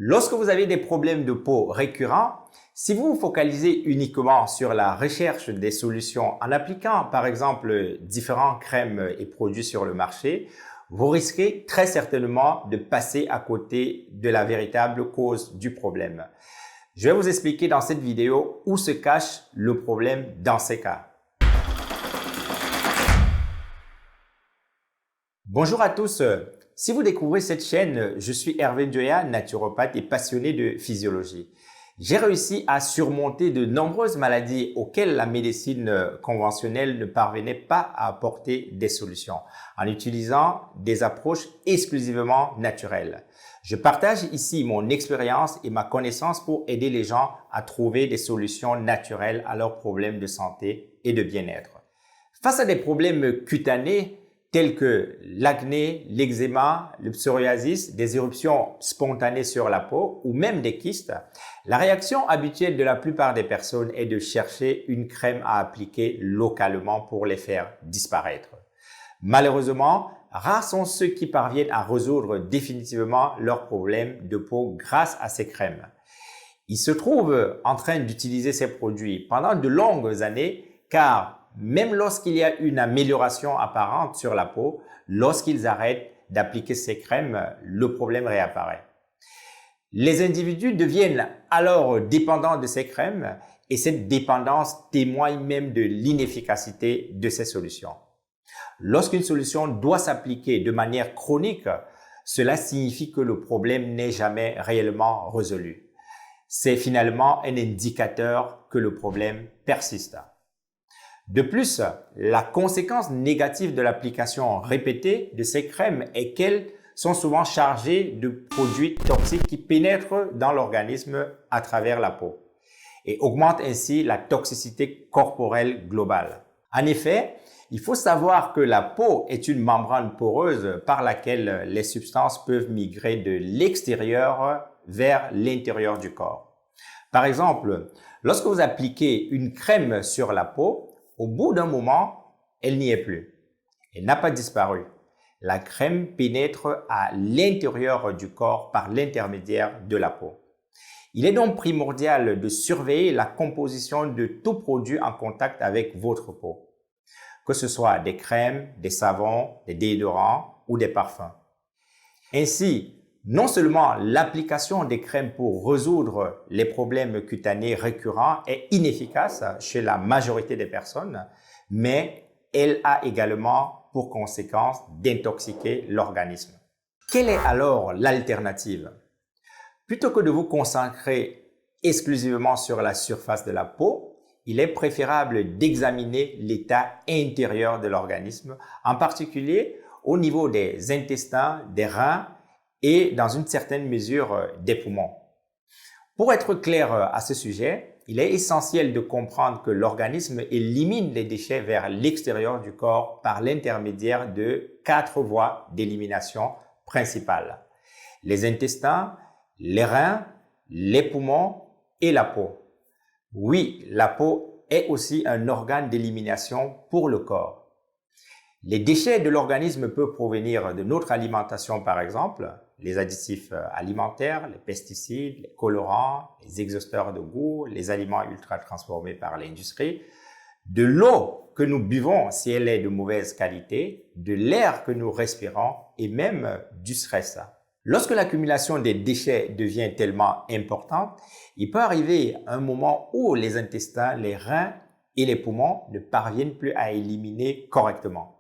Lorsque vous avez des problèmes de peau récurrents, si vous vous focalisez uniquement sur la recherche des solutions en appliquant par exemple différentes crèmes et produits sur le marché, vous risquez très certainement de passer à côté de la véritable cause du problème. Je vais vous expliquer dans cette vidéo où se cache le problème dans ces cas. Bonjour à tous. Si vous découvrez cette chaîne, je suis Hervé Ndjoya, naturopathe et passionné de physiologie. J'ai réussi à surmonter de nombreuses maladies auxquelles la médecine conventionnelle ne parvenait pas à apporter des solutions en utilisant des approches exclusivement naturelles. Je partage ici mon expérience et ma connaissance pour aider les gens à trouver des solutions naturelles à leurs problèmes de santé et de bien-être. Face à des problèmes cutanés, tels que l'acné, l'eczéma, le psoriasis, des éruptions spontanées sur la peau ou même des kystes, la réaction habituelle de la plupart des personnes est de chercher une crème à appliquer localement pour les faire disparaître. Malheureusement, rares sont ceux qui parviennent à résoudre définitivement leurs problèmes de peau grâce à ces crèmes. Ils se trouvent en train d'utiliser ces produits pendant de longues années car même lorsqu'il y a une amélioration apparente sur la peau, lorsqu'ils arrêtent d'appliquer ces crèmes, le problème réapparaît. Les individus deviennent alors dépendants de ces crèmes et cette dépendance témoigne même de l'inefficacité de ces solutions. Lorsqu'une solution doit s'appliquer de manière chronique, cela signifie que le problème n'est jamais réellement résolu. C'est finalement un indicateur que le problème persiste. De plus, la conséquence négative de l'application répétée de ces crèmes est qu'elles sont souvent chargées de produits toxiques qui pénètrent dans l'organisme à travers la peau et augmentent ainsi la toxicité corporelle globale. En effet, il faut savoir que la peau est une membrane poreuse par laquelle les substances peuvent migrer de l'extérieur vers l'intérieur du corps. Par exemple, lorsque vous appliquez une crème sur la peau, au bout d'un moment, elle n'y est plus. Elle n'a pas disparu. La crème pénètre à l'intérieur du corps par l'intermédiaire de la peau. Il est donc primordial de surveiller la composition de tout produit en contact avec votre peau, que ce soit des crèmes, des savons, des déodorants ou des parfums. Ainsi, non seulement l'application des crèmes pour résoudre les problèmes cutanés récurrents est inefficace chez la majorité des personnes, mais elle a également pour conséquence d'intoxiquer l'organisme. Quelle est alors l'alternative? Plutôt que de vous concentrer exclusivement sur la surface de la peau, il est préférable d'examiner l'état intérieur de l'organisme, en particulier au niveau des intestins, des reins, et dans une certaine mesure des poumons. Pour être clair à ce sujet, il est essentiel de comprendre que l'organisme élimine les déchets vers l'extérieur du corps par l'intermédiaire de 4 voies d'élimination principales. Les intestins, les reins, les poumons et la peau. Oui, la peau est aussi un organe d'élimination pour le corps. Les déchets de l'organisme peuvent provenir de notre alimentation par exemple, les additifs alimentaires, les pesticides, les colorants, les exhausteurs de goût, les aliments ultra transformés par l'industrie, de l'eau que nous buvons si elle est de mauvaise qualité, de l'air que nous respirons et même du stress. Lorsque l'accumulation des déchets devient tellement importante, il peut arriver un moment où les intestins, les reins et les poumons ne parviennent plus à éliminer correctement.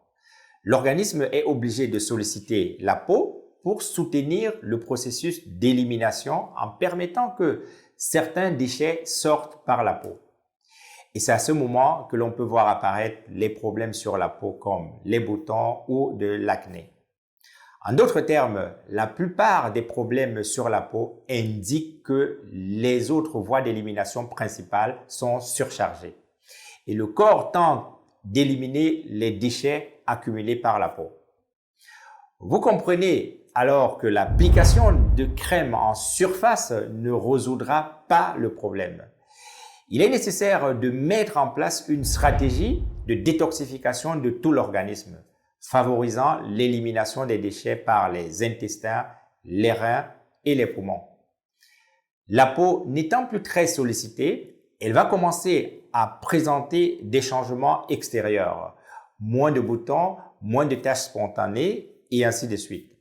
L'organisme est obligé de solliciter la peau pour soutenir le processus d'élimination en permettant que certains déchets sortent par la peau. Et c'est à ce moment que l'on peut voir apparaître les problèmes sur la peau comme les boutons ou de l'acné. En d'autres termes, la plupart des problèmes sur la peau indiquent que les autres voies d'élimination principales sont surchargées. Et le corps tente d'éliminer les déchets accumulés par la peau. Vous comprenez alors que l'application de crème en surface ne résoudra pas le problème. Il est nécessaire de mettre en place une stratégie de détoxification de tout l'organisme, favorisant l'élimination des déchets par les intestins, les reins et les poumons. La peau n'étant plus très sollicitée, elle va commencer à présenter des changements extérieurs, moins de boutons, moins de taches spontanées et ainsi de suite.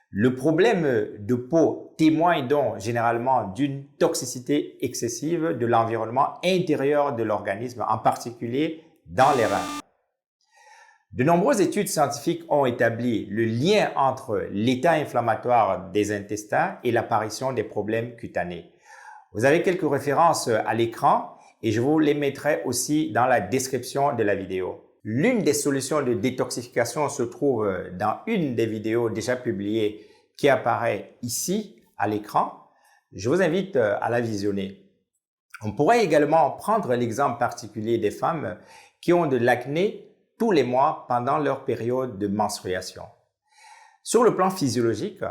Le problème de peau témoigne donc généralement d'une toxicité excessive de l'environnement intérieur de l'organisme, en particulier dans les reins. De nombreuses études scientifiques ont établi le lien entre l'état inflammatoire des intestins et l'apparition des problèmes cutanés. Vous avez quelques références à l'écran et je vous les mettrai aussi dans la description de la vidéo. L'une des solutions de détoxification se trouve dans une des vidéos déjà publiées qui apparaît ici à l'écran. Je vous invite à la visionner. On pourrait également prendre l'exemple particulier des femmes qui ont de l'acné tous les mois pendant leur période de menstruation. Sur le plan physiologique,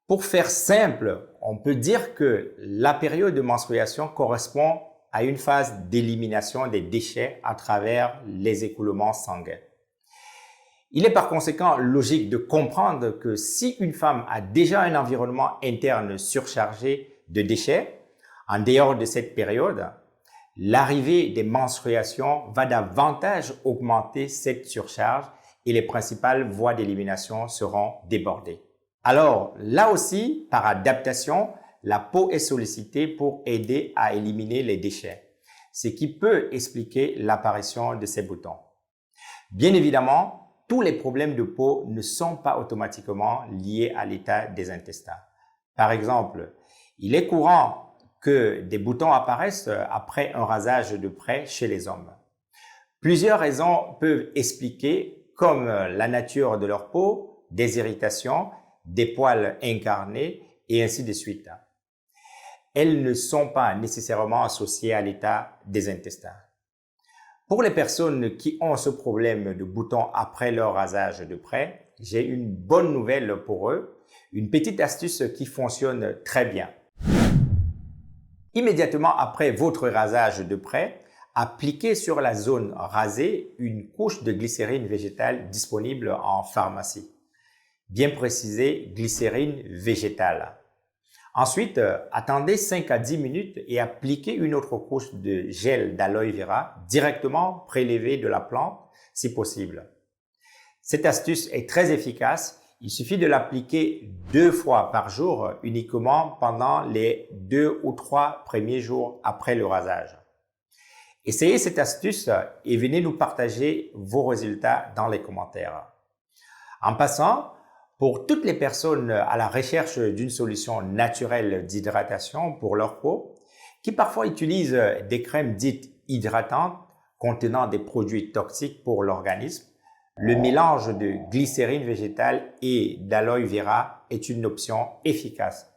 pour faire simple, on peut dire que la période de menstruation correspond à une phase d'élimination des déchets à travers les écoulements sanguins. Il est par conséquent logique de comprendre que si une femme a déjà un environnement interne surchargé de déchets, en dehors de cette période, l'arrivée des menstruations va davantage augmenter cette surcharge et les principales voies d'élimination seront débordées. Alors, là aussi, par adaptation, la peau est sollicitée pour aider à éliminer les déchets, ce qui peut expliquer l'apparition de ces boutons. Bien évidemment, tous les problèmes de peau ne sont pas automatiquement liés à l'état des intestins. Par exemple, il est courant que des boutons apparaissent après un rasage de près chez les hommes. Plusieurs raisons peuvent expliquer, comme la nature de leur peau, des irritations, des poils incarnés et ainsi de suite. Elles ne sont pas nécessairement associées à l'état des intestins. Pour les personnes qui ont ce problème de boutons après leur rasage de près, j'ai une bonne nouvelle pour eux, une petite astuce qui fonctionne très bien. Immédiatement après votre rasage de près, appliquez sur la zone rasée une couche de glycérine végétale disponible en pharmacie. Bien précisé, glycérine végétale. Ensuite, attendez 5 à 10 minutes et appliquez une autre couche de gel d'aloe vera directement prélevé de la plante si possible. Cette astuce est très efficace. Il suffit de l'appliquer 2 fois par jour uniquement pendant les 2 ou 3 premiers jours après le rasage. Essayez cette astuce et venez nous partager vos résultats dans les commentaires. En passant, pour toutes les personnes à la recherche d'une solution naturelle d'hydratation pour leur peau, qui parfois utilisent des crèmes dites hydratantes contenant des produits toxiques pour l'organisme, le mélange de glycérine végétale et d'aloe vera est une option efficace.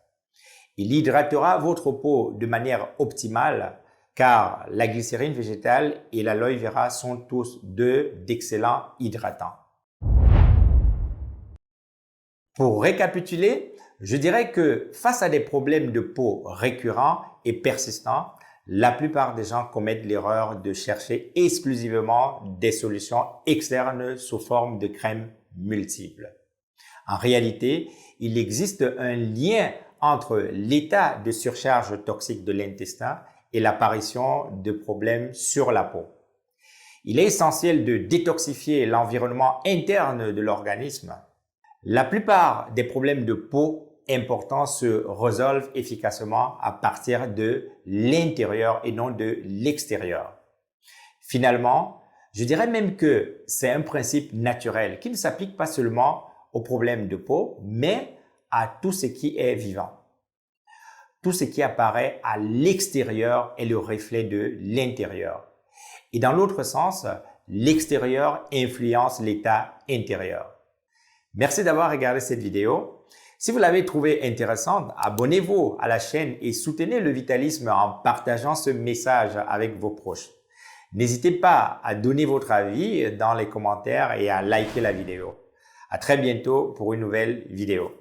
Il hydratera votre peau de manière optimale car la glycérine végétale et l'aloe vera sont tous deux d'excellents hydratants. Pour récapituler, je dirais que face à des problèmes de peau récurrents et persistants, la plupart des gens commettent l'erreur de chercher exclusivement des solutions externes sous forme de crèmes multiples. En réalité, il existe un lien entre l'état de surcharge toxique de l'intestin et l'apparition de problèmes sur la peau. Il est essentiel de détoxifier l'environnement interne de l'organisme. La plupart des problèmes de peau importants se résolvent efficacement à partir de l'intérieur et non de l'extérieur. Finalement, je dirais même que c'est un principe naturel qui ne s'applique pas seulement aux problèmes de peau, mais à tout ce qui est vivant. Tout ce qui apparaît à l'extérieur est le reflet de l'intérieur. Et dans l'autre sens, l'extérieur influence l'état intérieur. Merci d'avoir regardé cette vidéo. Si vous l'avez trouvée intéressante, abonnez-vous à la chaîne et soutenez le vitalisme en partageant ce message avec vos proches. N'hésitez pas à donner votre avis dans les commentaires et à liker la vidéo. À très bientôt pour une nouvelle vidéo.